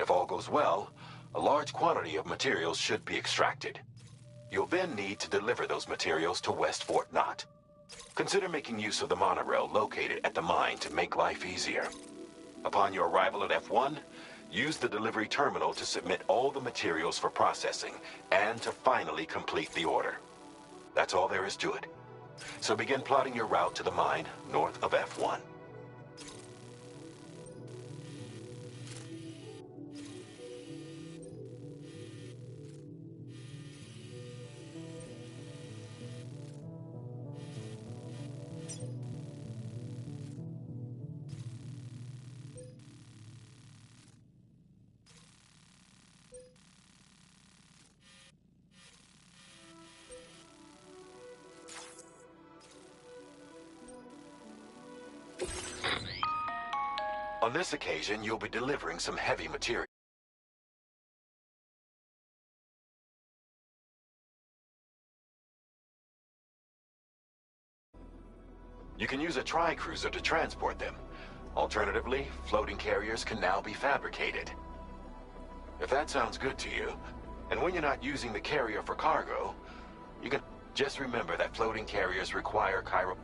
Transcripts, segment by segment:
If all goes well, a large quantity of materials should be extracted. You'll then need to deliver those materials to West Fort Knot. Consider making use of the monorail located at the mine to make life easier. Upon your arrival at F1, use the delivery terminal to submit all the materials for processing and to finally complete the order. That's all there is to it. So begin plotting your route to the mine north of F1. On this occasion, you'll be delivering some heavy material. You can use a tri-cruiser to transport them. Alternatively, floating carriers can now be fabricated. If that sounds good to you, and when you're not using the carrier for cargo, you can just remember that floating carriers require chiral...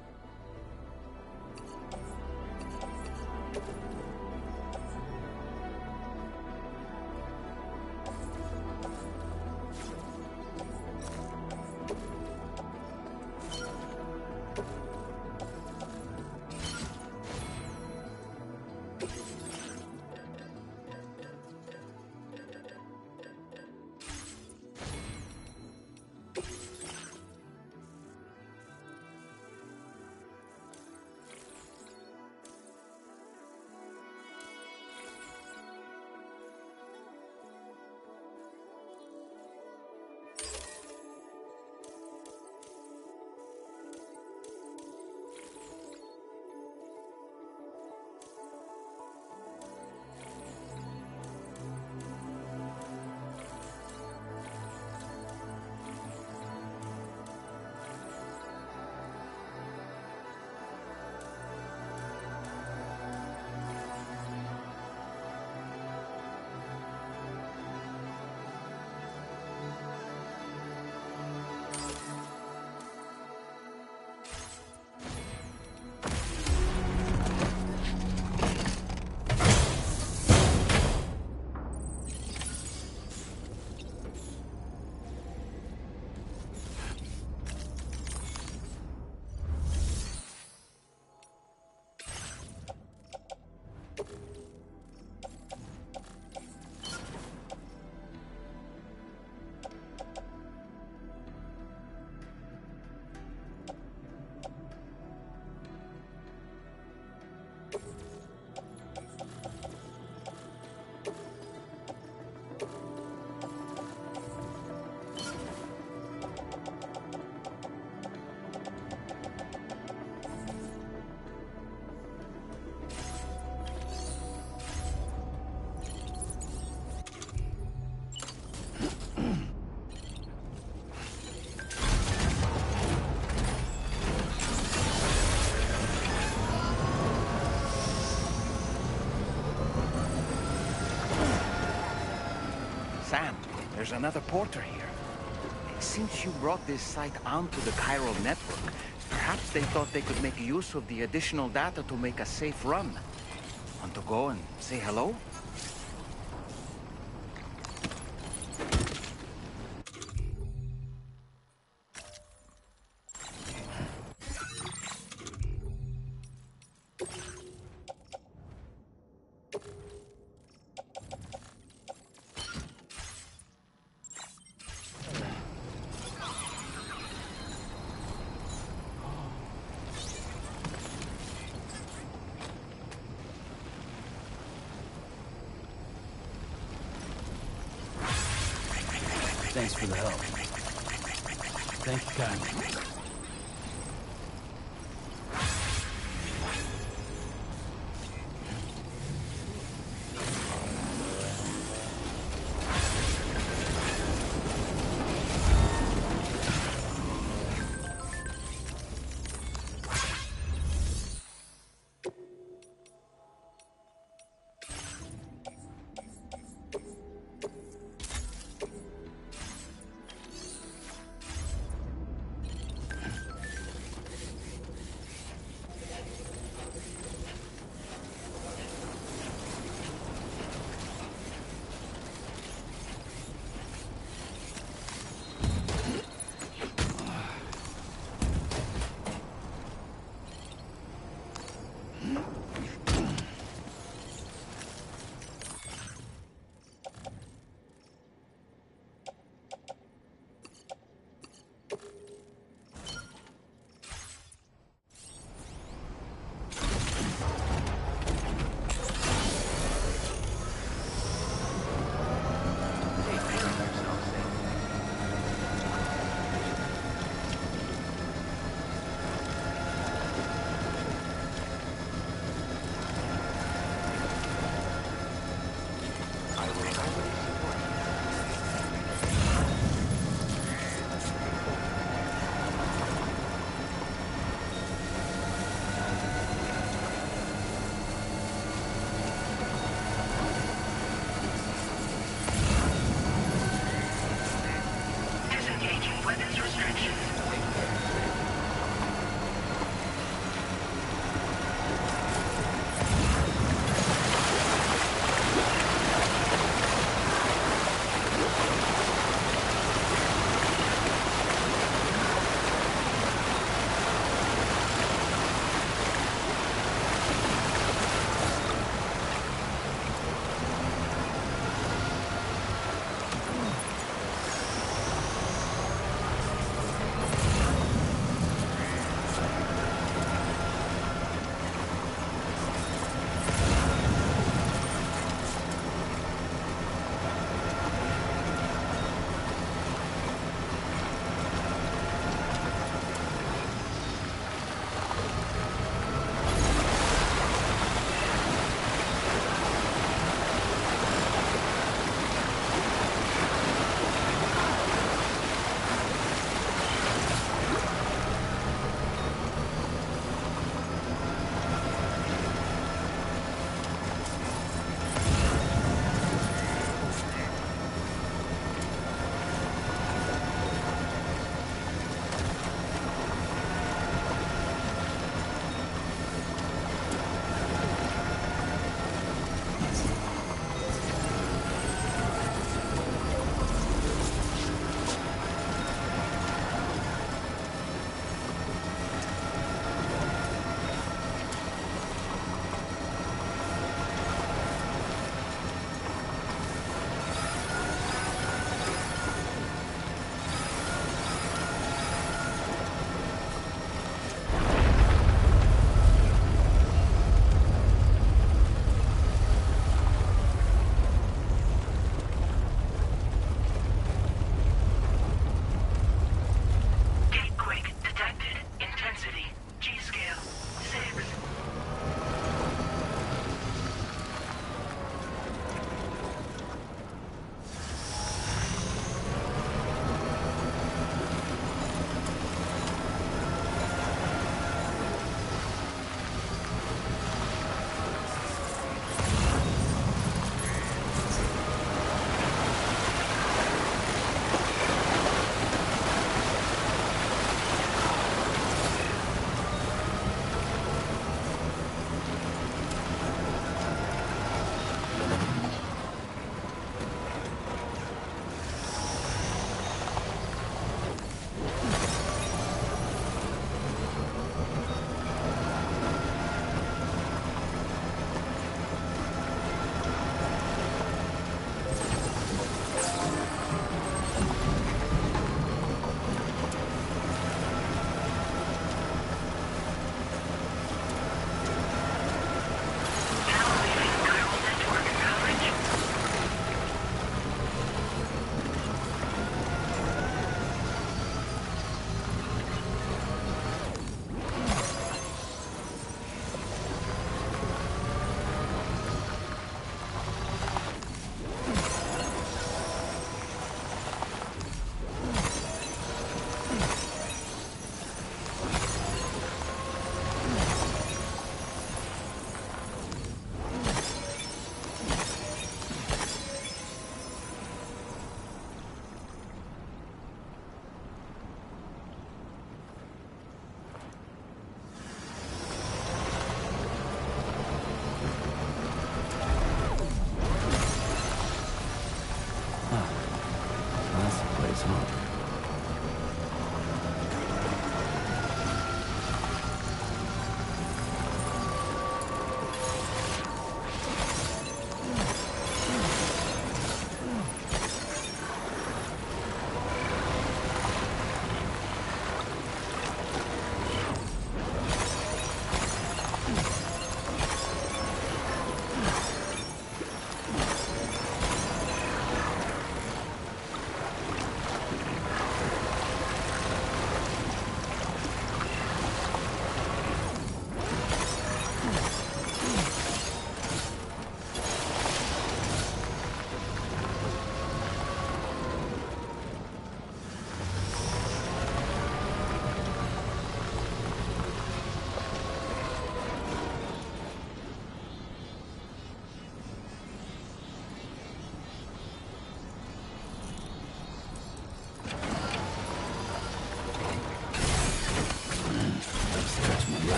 There's another porter here. Since you brought this site onto the chiral network, perhaps they thought they could make use of the additional data to make a safe run. Want to go and say hello? Thanks for the help. Thank you kindly. huh?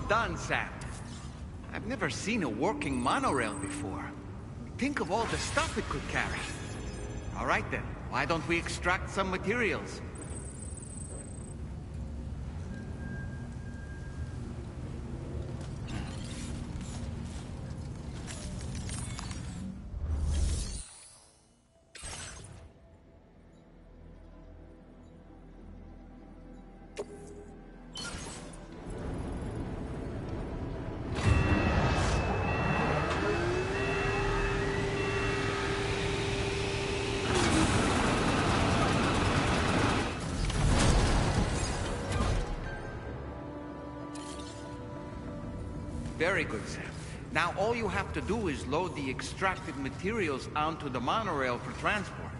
done, Sam. I've never seen a working monorail before. Think of all the stuff it could carry. All right then, why don't we extract some materials? Very good, Sam. Now all you have to do is load the extracted materials onto the monorail for transport.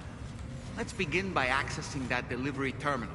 Let's begin by accessing that delivery terminal.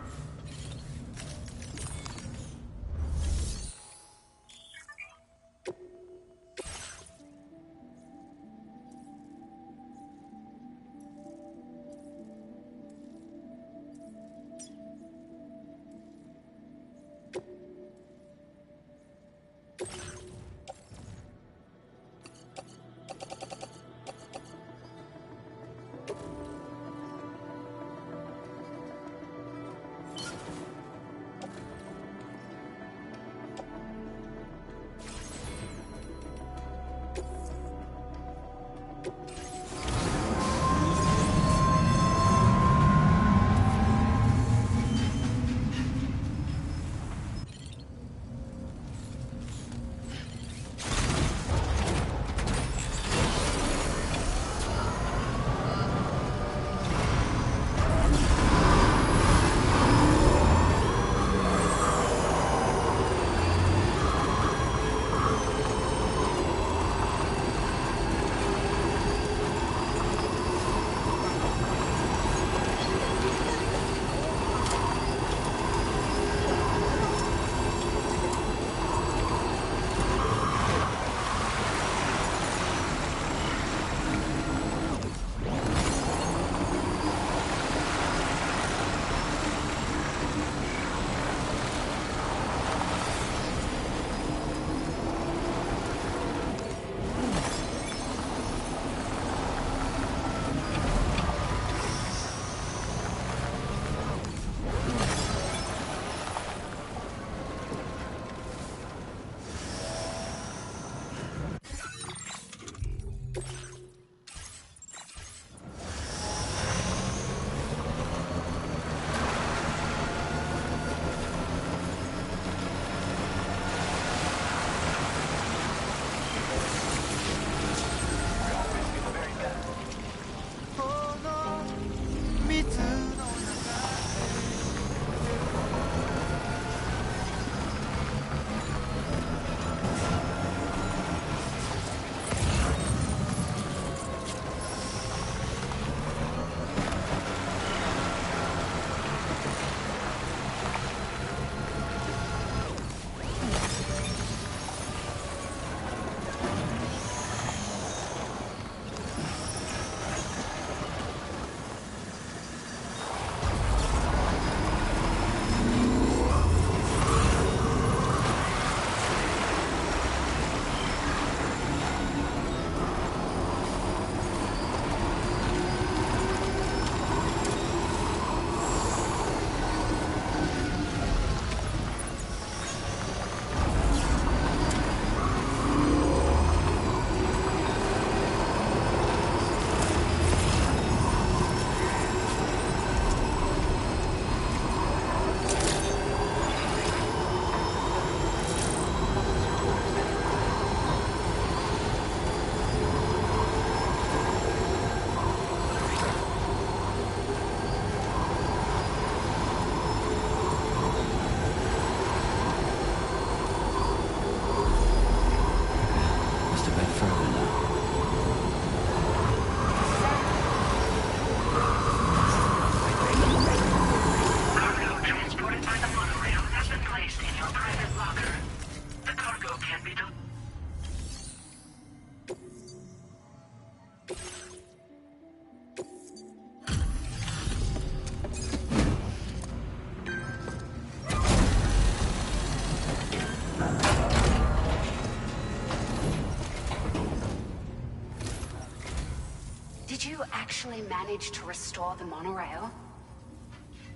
actually managed to restore the monorail?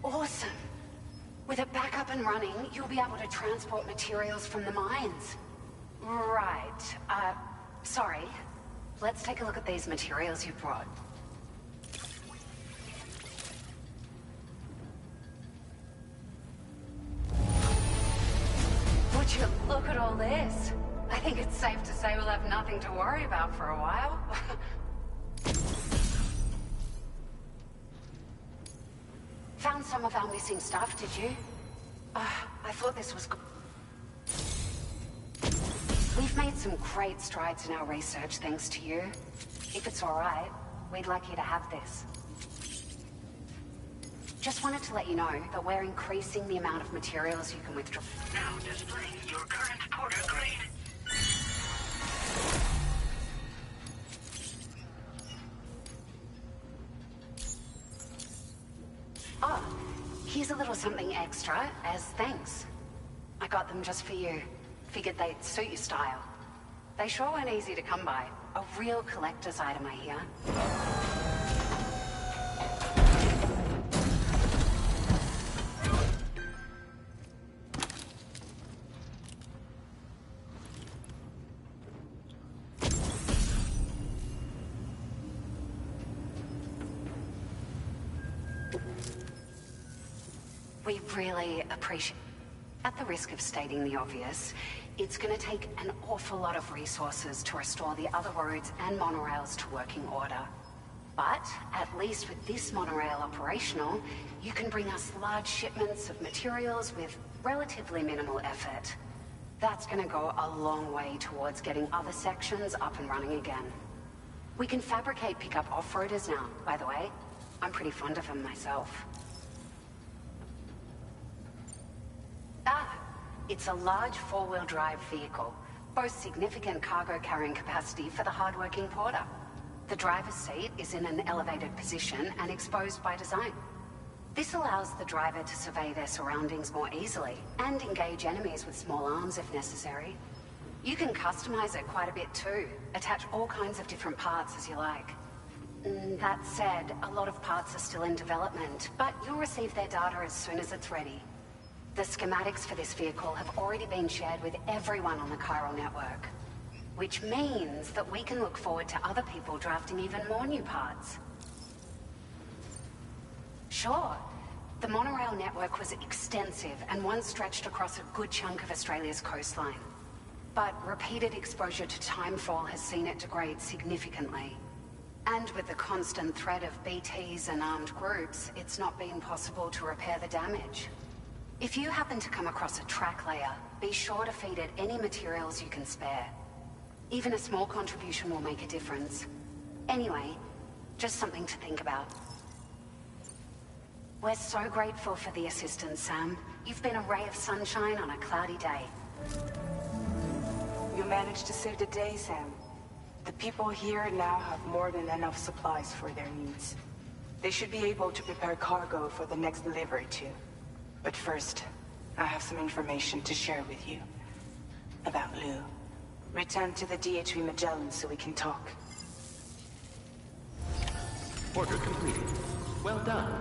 Awesome! With it back up and running, you'll be able to transport materials from the mines. Right. Sorry. Let's take a look at these materials you brought. Would you look at all this? I think it's safe to say we'll have nothing to worry about for a while. Found some of our missing stuff, did you? I thought this was good. We've made some great strides in our research thanks to you. If it's alright, we'd like you to have this. Just wanted to let you know that we're increasing the amount of materials you can withdraw. Now displaying your current porter grade. Oh, here's a little something extra as thanks. I got them just for you. Figured they'd suit your style. They sure weren't easy to come by. A real collector's item, I hear. We really appreciate... At the risk of stating the obvious, it's gonna take an awful lot of resources to restore the other roads and monorails to working order. But, at least with this monorail operational, you can bring us large shipments of materials with relatively minimal effort. That's gonna go a long way towards getting other sections up and running again. We can fabricate pickup off-roaders now, by the way. I'm pretty fond of them myself. It's a large four-wheel drive vehicle, boasts significant cargo carrying capacity for the hard-working porter. The driver's seat is in an elevated position and exposed by design. This allows the driver to survey their surroundings more easily and engage enemies with small arms if necessary. You can customize it quite a bit too, attach all kinds of different parts as you like. That said, a lot of parts are still in development, but you'll receive their data as soon as it's ready. The schematics for this vehicle have already been shared with everyone on the Chiral network. Which means that we can look forward to other people drafting even more new parts. Sure, the monorail network was extensive and once stretched across a good chunk of Australia's coastline. But repeated exposure to timefall has seen it degrade significantly. And with the constant threat of BTs and armed groups, it's not been possible to repair the damage. If you happen to come across a track layer, be sure to feed it any materials you can spare. Even a small contribution will make a difference. Anyway, just something to think about. We're so grateful for the assistance, Sam. You've been a ray of sunshine on a cloudy day. You managed to save the day, Sam. The people here now have more than enough supplies for their needs. They should be able to prepare cargo for the next delivery too. But first, I have some information to share with you. About Lou. Return to the DHV Magellan so we can talk. Order completed. Well done.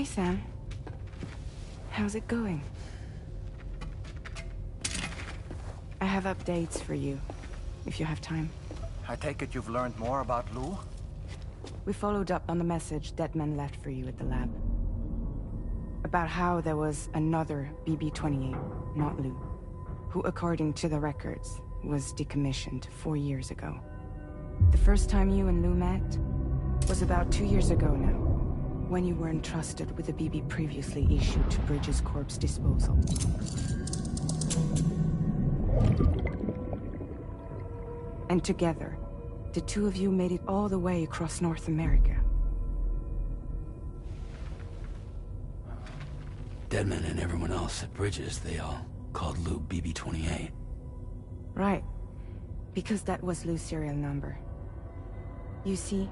Hey, Sam. How's it going? I have updates for you, if you have time. I take it you've learned more about Lou? We followed up on the message Deadman left for you at the lab. About how there was another BB-28, not Lou, who, according to the records, was decommissioned 4 years ago. The first time you and Lou met was about 2 years ago now, when you were entrusted with the BB previously issued to Bridges Corp's disposal. And together, the two of you made it all the way across North America. Deadman and everyone else at Bridges, they all called Lou BB-28. Right. Because that was Lou's serial number. You see,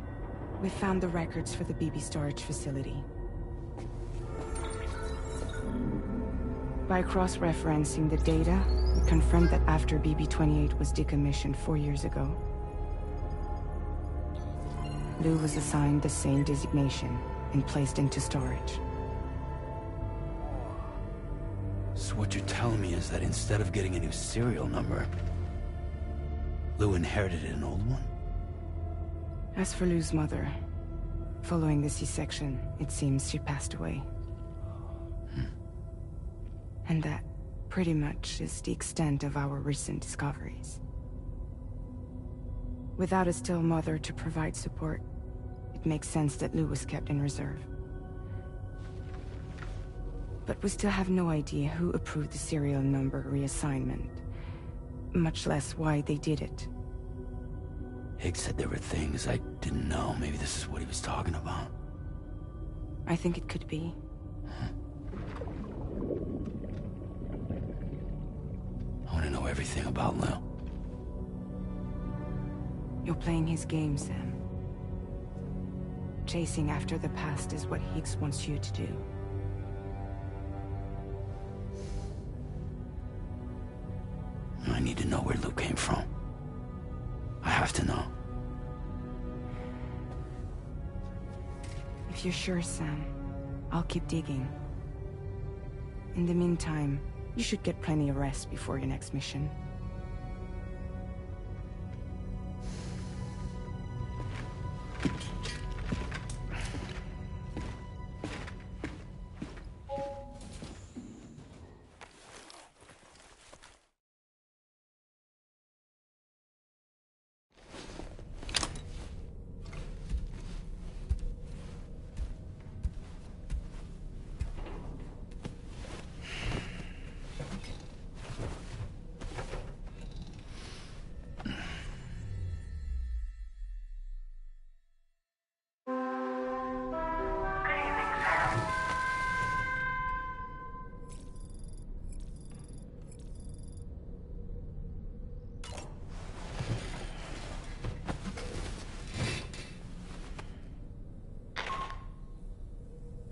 we found the records for the BB storage facility. By cross-referencing the data, we confirmed that after BB-28 was decommissioned 4 years ago, Lou was assigned the same designation and placed into storage. So what you're telling me is that instead of getting a new serial number, Lou inherited an old one? As for Lou's mother, following the C-section, it seems she passed away. And that pretty much is the extent of our recent discoveries. Without a still mother to provide support, it makes sense that Lou was kept in reserve. But we still have no idea who approved the serial number reassignment, much less why they did it. Higgs said there were things I didn't know. Maybe this is what he was talking about. I think it could be. I want to know everything about Lou. You're playing his game, Sam. Chasing after the past is what Higgs wants you to do. I need to know where Lou came from. I have to know. If you're sure, Sam, I'll keep digging. In the meantime, you should get plenty of rest before your next mission.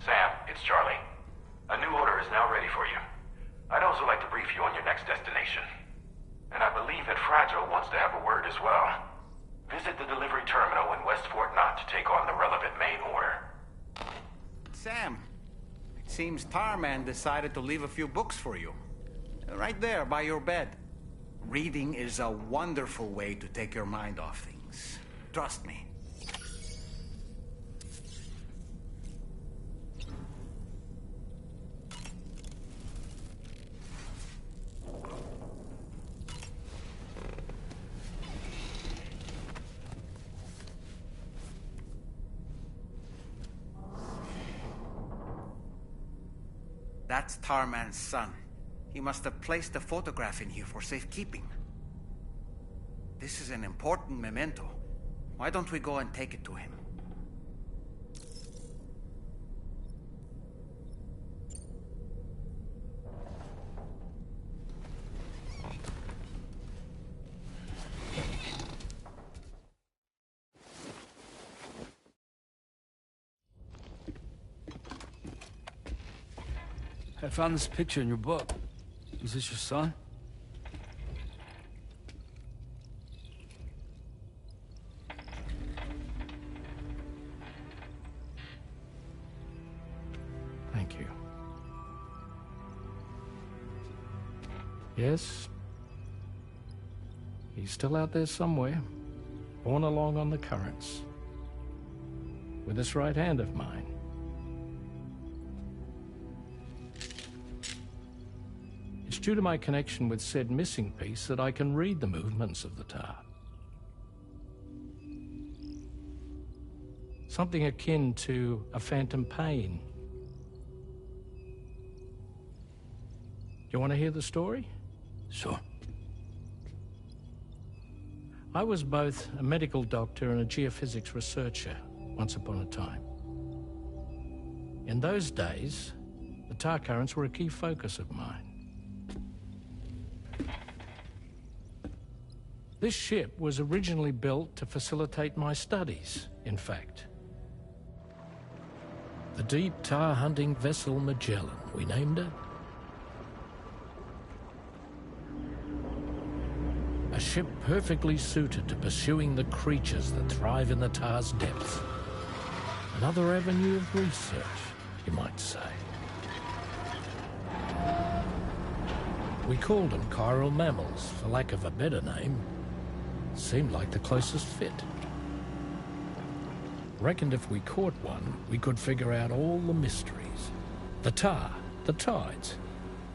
Sam, it's Charlie. A new order is now ready for you. I'd also like to brief you on your next destination. And I believe that Fragile wants to have a word as well. Visit the delivery terminal in West Fort Knott to take on the relevant main order. Sam, it seems Tarman decided to leave a few books for you. Right there, by your bed. Reading is a wonderful way to take your mind off things. Trust me. That's Tarman's son. He must have placed a photograph in here for safekeeping. This is an important memento. Why don't we go and take it to him? I found this picture in your book. Is this your son? Yes. He's still out there somewhere, borne along on the currents, with this right hand of mine. It's due to my connection with said missing piece that I can read the movements of the tar. Something akin to a phantom pain. You want to hear the story? Sure. I was both a medical doctor and a geophysics researcher once upon a time. In those days, the tar currents were a key focus of mine. This ship was originally built to facilitate my studies, in fact. The deep tar hunting vessel Magellan, we named it. A ship perfectly suited to pursuing the creatures that thrive in the tar's depths. Another avenue of research, you might say. We called them chiral mammals, for lack of a better name. Seemed like the closest fit. Reckoned if we caught one, we could figure out all the mysteries. The tar, the tides,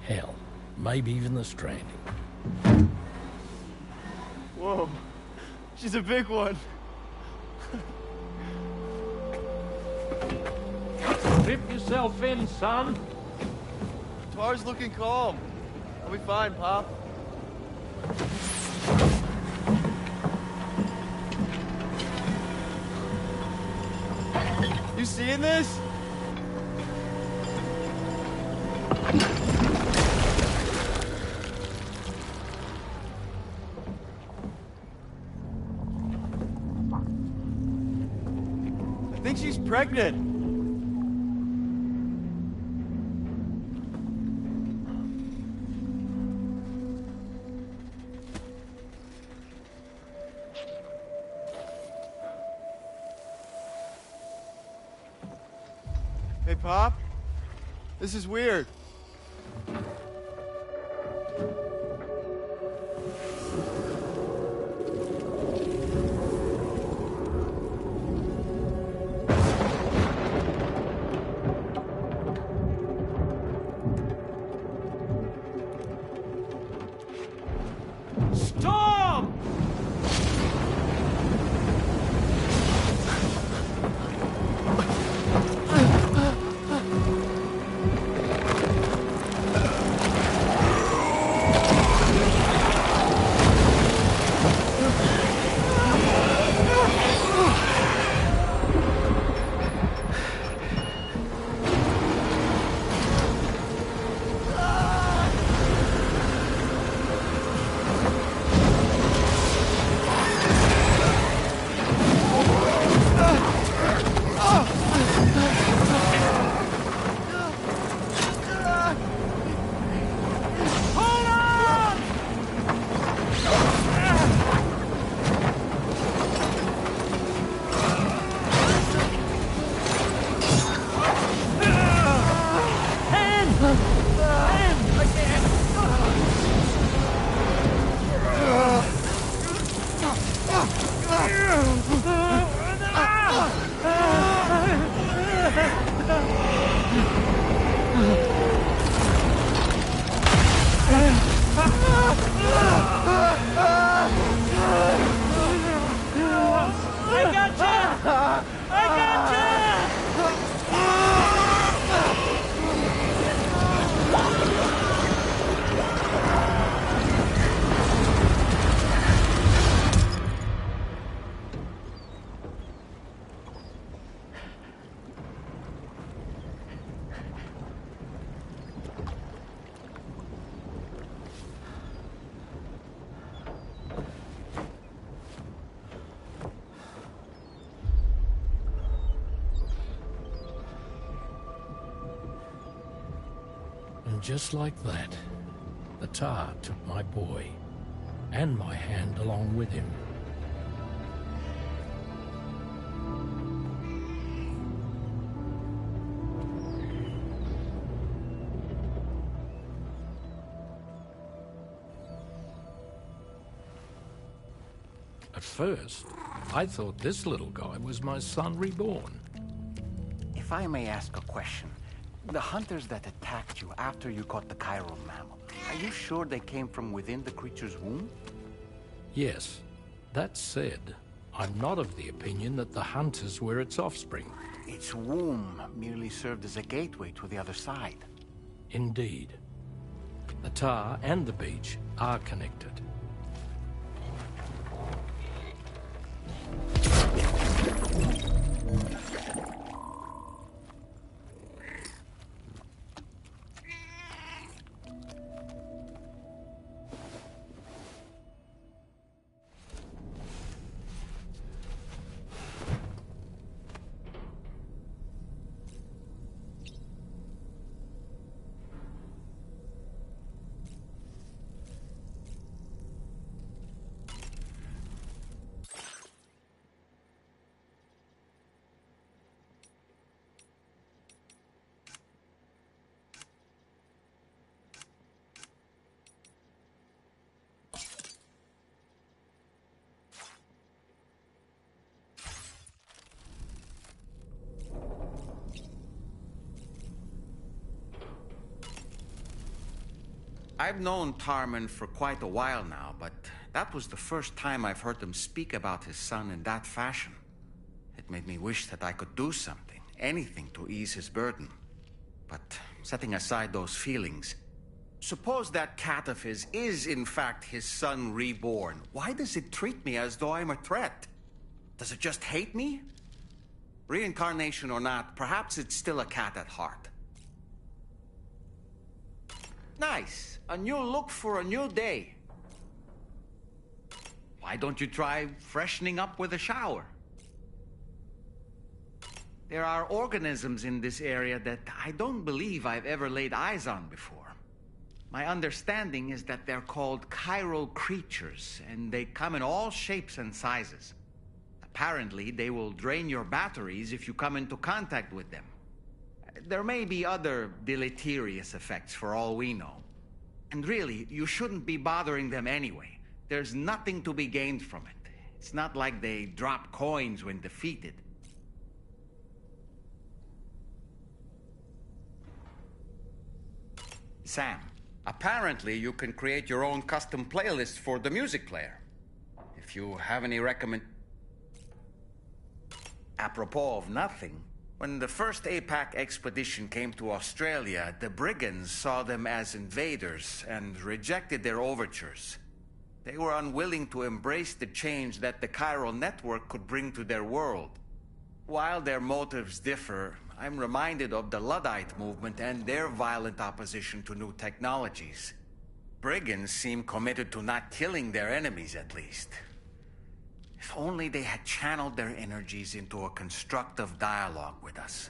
hell, maybe even the stranding. Whoa, she's a big one. Dip yourself in, son. Tar's looking calm. I'll be fine, Pop. You seeing this? I think she's pregnant. Hey, Pop. This is weird. Stop! Just like that, the tar took my boy, and my hand along with him. At first, I thought this little guy was my son reborn. If I may ask a question, the hunters that attacked you after you caught the chiral mammal, are you sure they came from within the creature's womb? Yes. That said, I'm not of the opinion that the hunters were its offspring. Its womb merely served as a gateway to the other side. Indeed. The tar and the beach are connected. I've known Tarman for quite a while now, but that was the first time I've heard him speak about his son in that fashion. It made me wish that I could do something, anything to ease his burden. But setting aside those feelings, suppose that cat of his is in fact his son reborn. Why does it treat me as though I'm a threat? Does it just hate me? Reincarnation or not, perhaps it's still a cat at heart. Nice. A new look for a new day. Why don't you try freshening up with a shower? There are organisms in this area that I don't believe I've ever laid eyes on before. My understanding is that they're called chiral creatures, and they come in all shapes and sizes. Apparently, they will drain your batteries if you come into contact with them. There may be other deleterious effects for all we know. And really, you shouldn't be bothering them anyway. There's nothing to be gained from it. It's not like they drop coins when defeated. Sam, apparently you can create your own custom playlist for the music player. If you have any Apropos of nothing, when the first APAC expedition came to Australia, the brigands saw them as invaders and rejected their overtures. They were unwilling to embrace the change that the chiral network could bring to their world. While their motives differ, I'm reminded of the Luddite movement and their violent opposition to new technologies. Brigands seem committed to not killing their enemies, at least. If only they had channeled their energies into a constructive dialogue with us.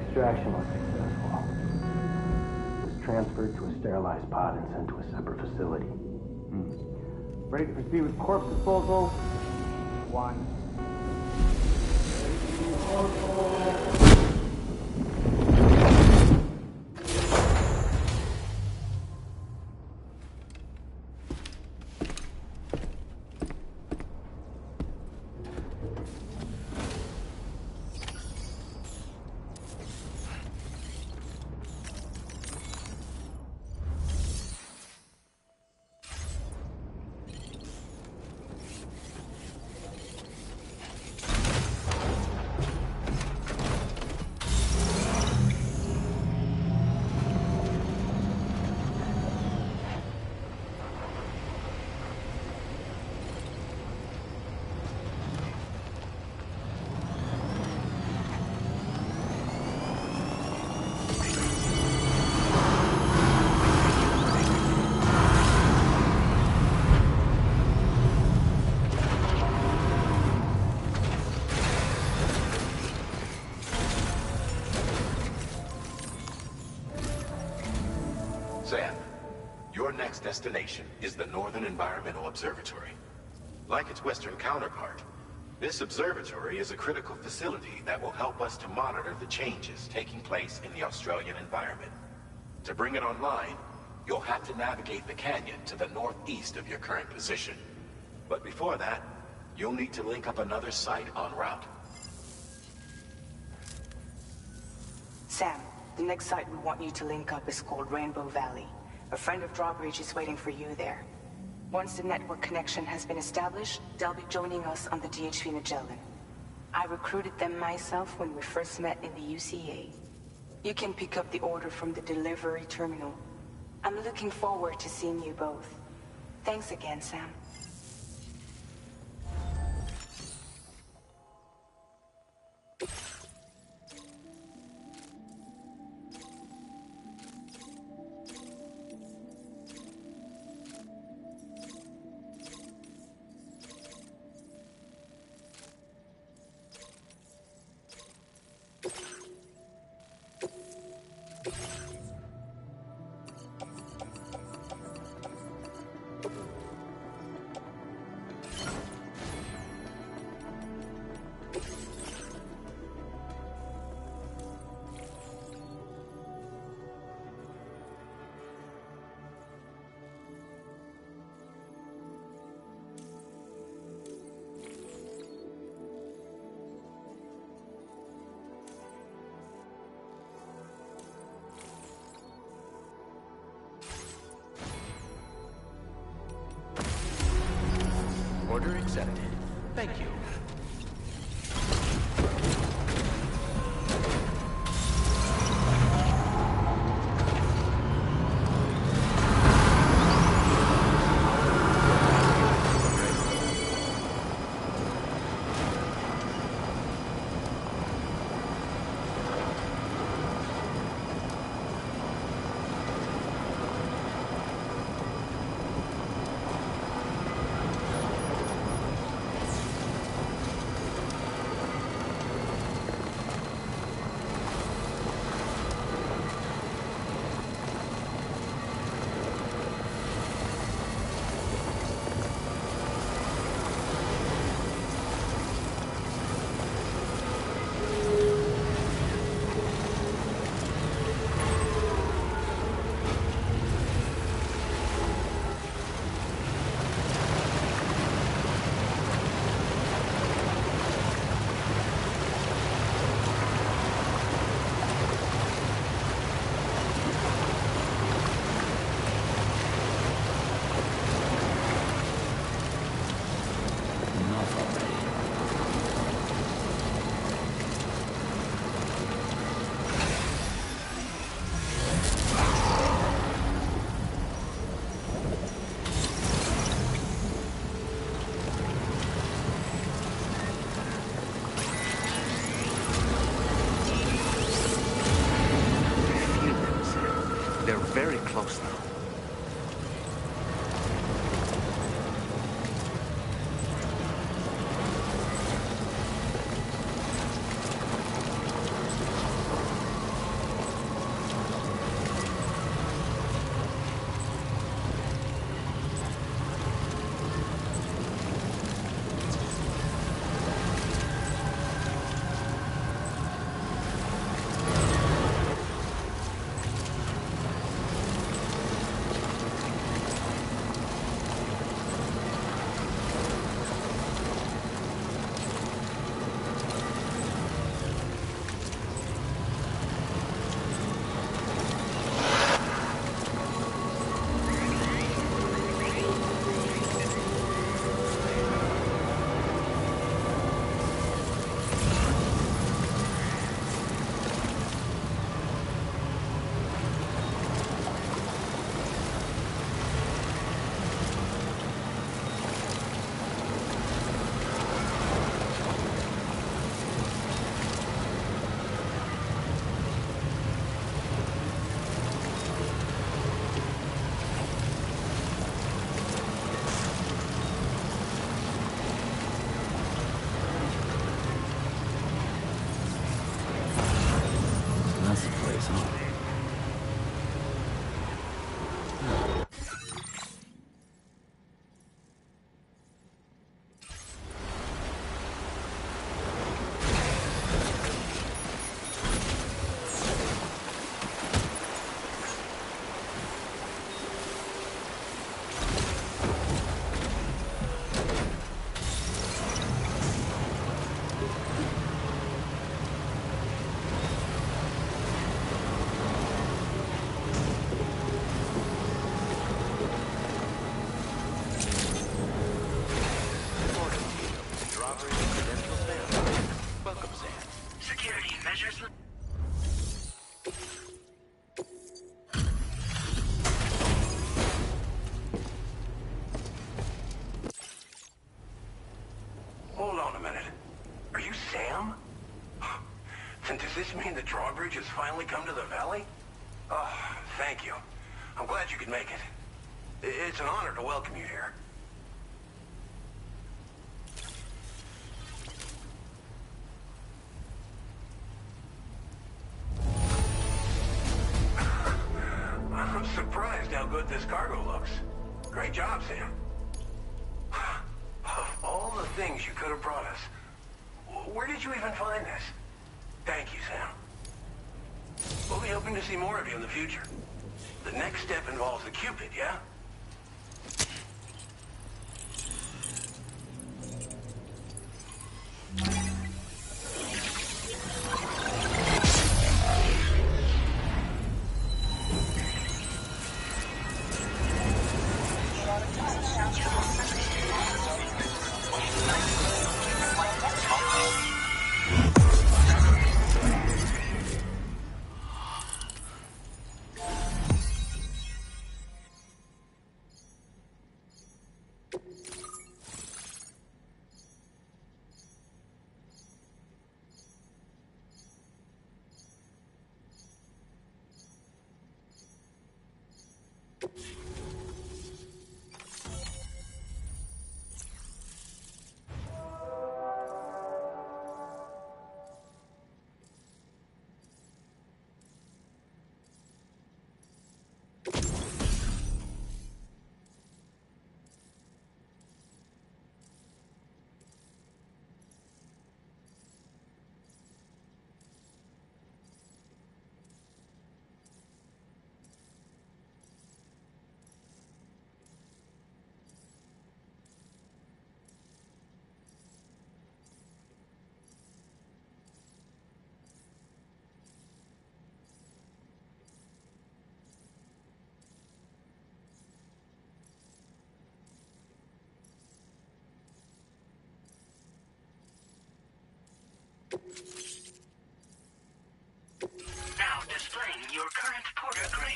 Extraction was successful. It was transferred to a sterilized pod and sent to a separate facility. Ready to proceed with corpse disposal? 1. next destination is the Northern Environmental Observatory. Like its Western counterpart, this observatory is a critical facility that will help us to monitor the changes taking place in the Australian environment. To bring it online, you'll have to navigate the canyon to the northeast of your current position. But before that, you'll need to link up another site en route. Sam, the next site we want you to link up is called Rainbow Valley. A friend of Drawbridge is waiting for you there. Once the network connection has been established, they'll be joining us on the DHV Magellan. I recruited them myself when we first met in the UCA. You can pick up the order from the delivery terminal. I'm looking forward to seeing you both. Thanks again, Sam. Order accepted. Thank you. Very close now. Sam? Then does this mean the drawbridge has finally come to the valley? Oh, thank you. I'm glad you could make it. It's an honor to welcome you here. I'm surprised how good this cargo looks. Great job, Sam. Of all the things you could have brought us, where did you even find this? Thank you, Sam. We'll be hoping to see more of you in the future. The next step involves the Cupid, yeah? Now displaying your current porter grade.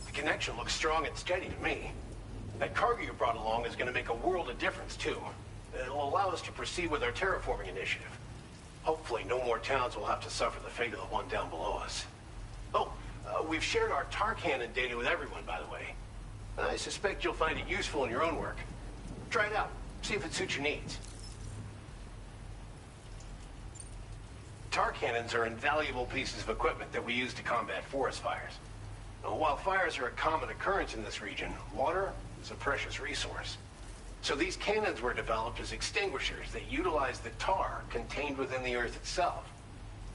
The connection looks strong and steady to me. That cargo you brought along is going to make a world of difference, too. It'll allow us to proceed with our terraforming initiative. Hopefully, no more towns will have to suffer the fate of the one down below us. Oh, we've shared our tar cannon data with everyone, by the way. I suspect you'll find it useful in your own work. Try it out. See if it suits your needs. Tar cannons are invaluable pieces of equipment that we use to combat forest fires. Now, while fires are a common occurrence in this region, water is a precious resource. So these cannons were developed as extinguishers that utilize the tar contained within the earth itself.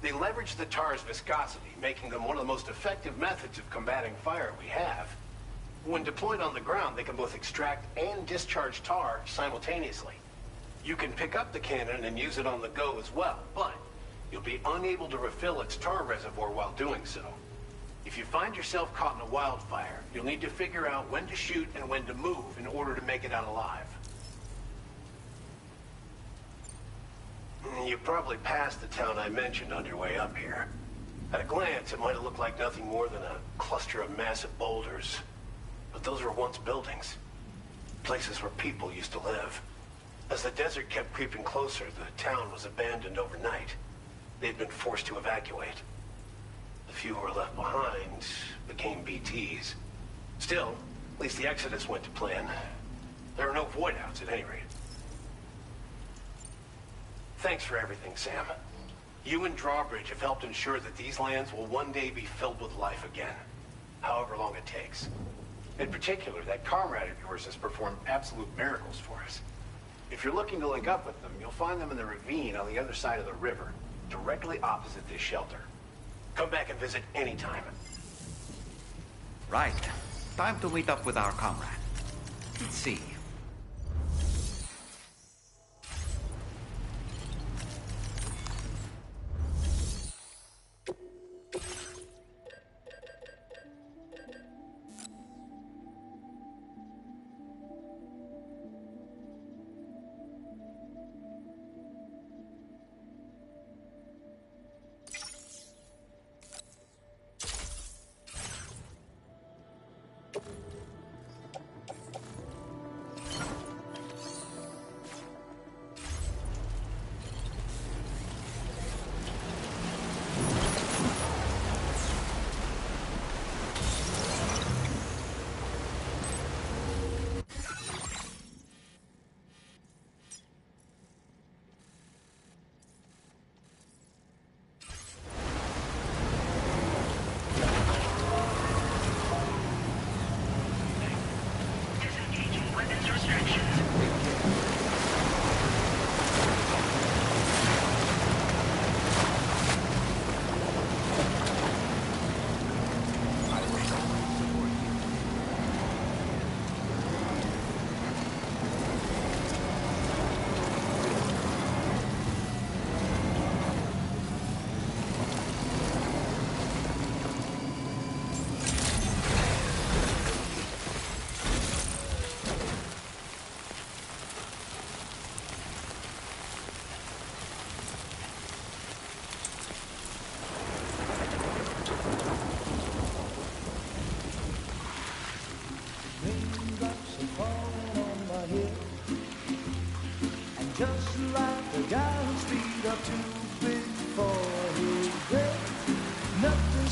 They leverage the tar's viscosity, making them one of the most effective methods of combating fire we have. When deployed on the ground, they can both extract and discharge tar simultaneously. You can pick up the cannon and use it on the go as well, but you'll be unable to refill its tar reservoir while doing so. If you find yourself caught in a wildfire, you'll need to figure out when to shoot and when to move in order to make it out alive. You probably passed the town I mentioned on your way up here. At a glance, it might have looked like nothing more than a cluster of massive boulders. But those were once buildings. Places where people used to live. As the desert kept creeping closer, the town was abandoned overnight. They'd been forced to evacuate. The few who were left behind became BTs. Still, at least the exodus went to plan. There are no void-outs at any rate. Thanks for everything, Sam. You and Drawbridge have helped ensure that these lands will one day be filled with life again, however long it takes. In particular, that comrade of yours has performed absolute miracles for us. If you're looking to link up with them, you'll find them in the ravine on the other side of the river, directly opposite this shelter. Come back and visit anytime. Right. Time to meet up with our comrade. Let's see.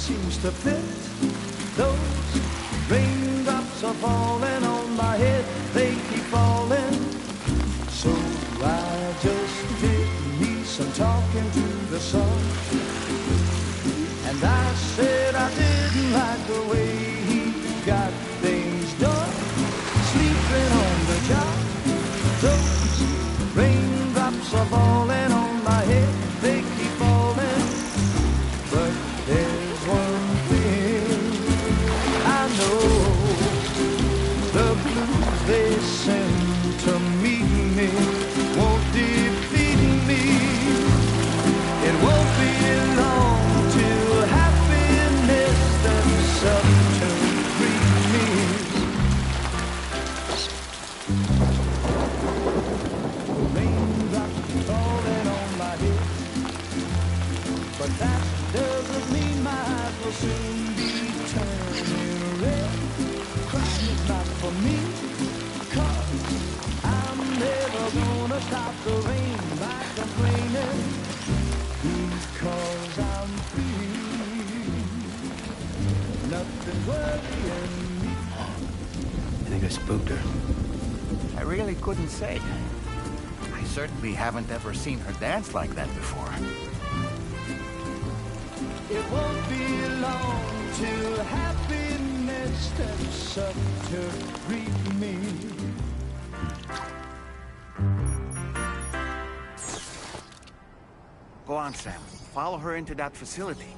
seems to fit. Those raindrops are falling on my head, they keep falling. So I just did me some talking to the sun. And I said I didn't like the way he got things done. Sleeping on the job, those raindrops are falling on my head, they keep falling. But there's one thing I know, the blues they send to meet me won't defeat me. It won't be long till happiness steps up to greet me. Raindrops falling on my head, but that doesn't mean my eyes will soon be turning red. Crying is not for me, 'cause I'm never gonna stop the rain by complaining, because I'm free. Nothing worrying me. I think I spooked her. I really couldn't say. I certainly haven't ever seen her dance like that before. It won't be long till happiness steps up to greet me. Go on, Sam. Follow her into that facility.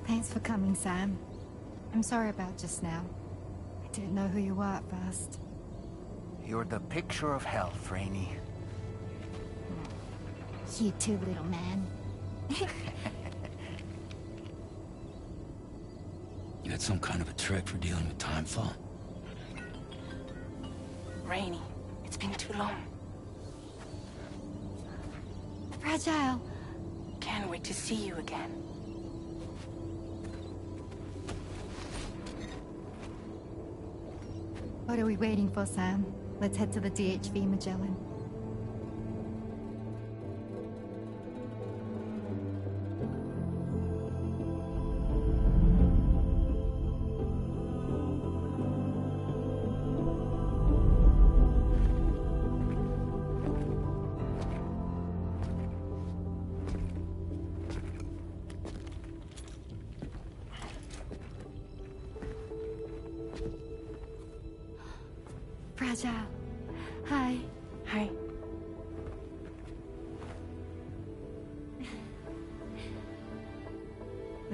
Thanks for coming, Sam. I'm sorry about just now. I didn't know who you were at first. You're the picture of health, Rainey. You too, little man. You had some kind of a trick for dealing with timefall? Rainey, it's been too long. Fragile. Can't wait to see you again. What are we waiting for, Sam? Let's head to the DHV Magellan. Fragile. Hi.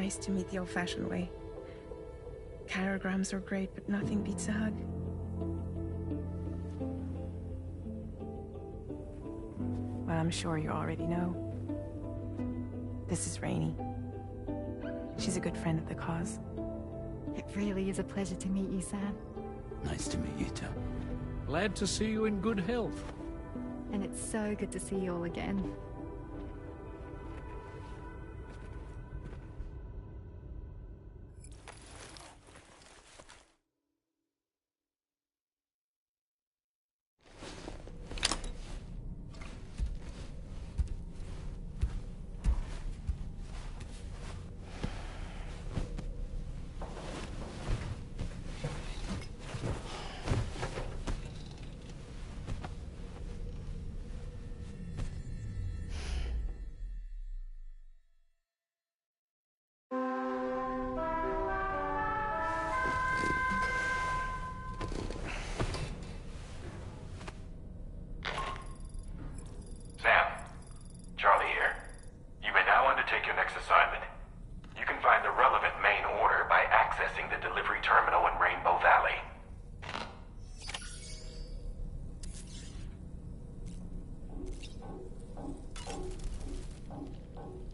nice to meet the old-fashioned way. Chirograms are great, but nothing beats a hug. Well, I'm sure you already know. This is Rainey. She's a good friend of the cause. It really is a pleasure to meet you, Sam. Nice to meet you too. Glad to see you in good health. And it's so good to see you all again. Sam, Charlie here. You may now undertake your next assignment. You can find the relevant main order by accessing the delivery terminal in Rainbow Valley.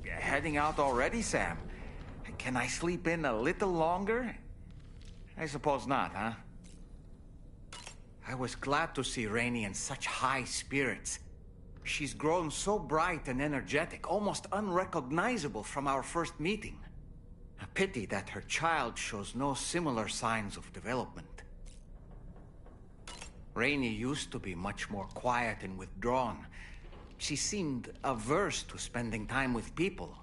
Heading out already, Sam? Can I sleep in a little longer? I suppose not, huh? I was glad to see Rainey in such high spirits. She's grown so bright and energetic, almost unrecognizable from our first meeting. A pity that her child shows no similar signs of development. Rainey used to be much more quiet and withdrawn. She seemed averse to spending time with people.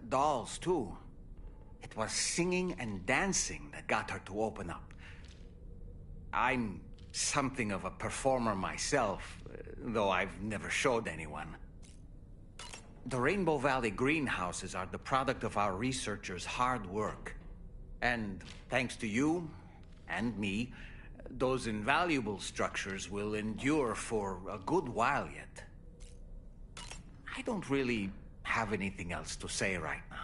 Dolls, too. It was singing and dancing that got her to open up. I'm something of a performer myself, though I've never showed anyone. The Rainbow Valley greenhouses are the product of our researchers' hard work. And thanks to you and me, those invaluable structures will endure for a good while yet. I don't really have anything else to say right now.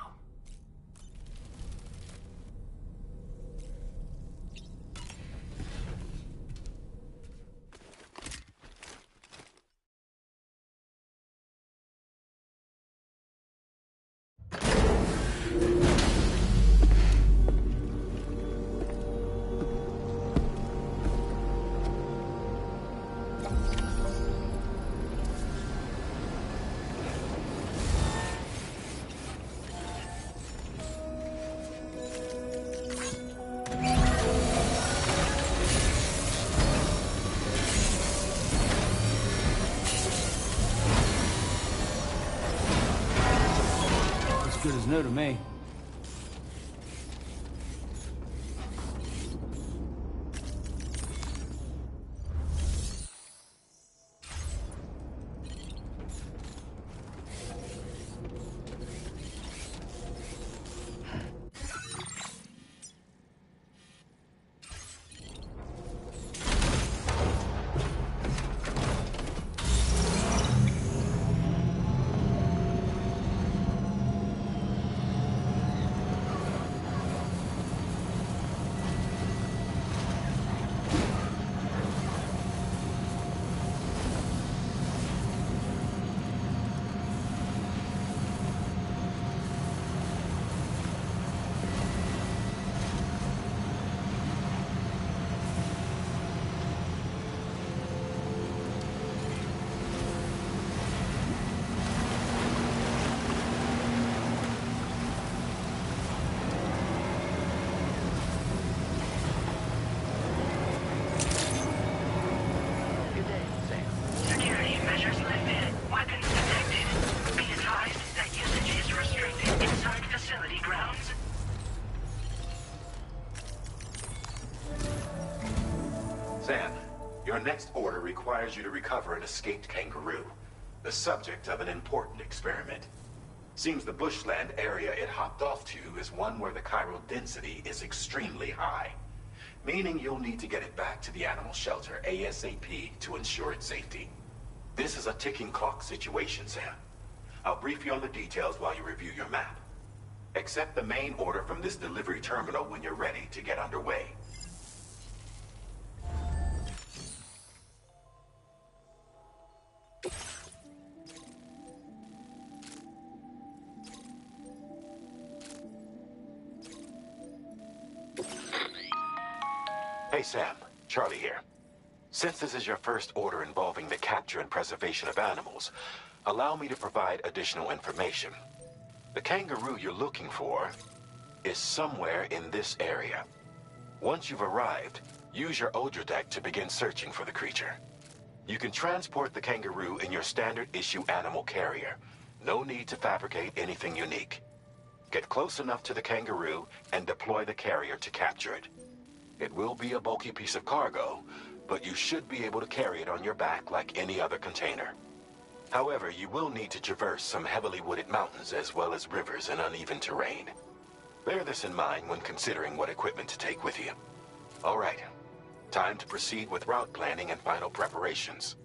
Good as new to me. Your next order requires you to recover an escaped kangaroo, the subject of an important experiment. Seems the bushland area it hopped off to is one where the chiral density is extremely high, meaning you'll need to get it back to the animal shelter ASAP to ensure its safety. This is a ticking clock situation, Sam. I'll brief you on the details while you review your map. Accept the main order from this delivery terminal when you're ready to get underway. Hey Sam, Charlie here. Since this is your first order involving the capture and preservation of animals, allow me to provide additional information. The kangaroo you're looking for is somewhere in this area. Once you've arrived, use your Odradek to begin searching for the creature. You can transport the kangaroo in your standard issue animal carrier. No need to fabricate anything unique. Get close enough to the kangaroo and deploy the carrier to capture it. It will be a bulky piece of cargo, but you should be able to carry it on your back like any other container. However, you will need to traverse some heavily wooded mountains as well as rivers and uneven terrain. Bear this in mind when considering what equipment to take with you. All right, time to proceed with route planning and final preparations.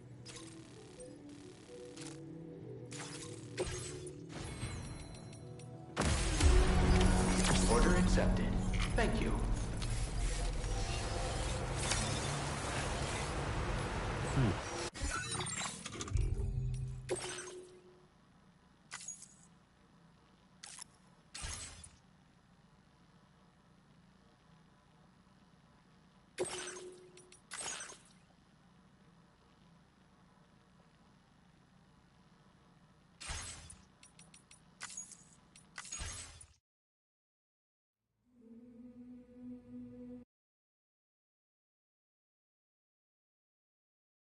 Order accepted. Thank you.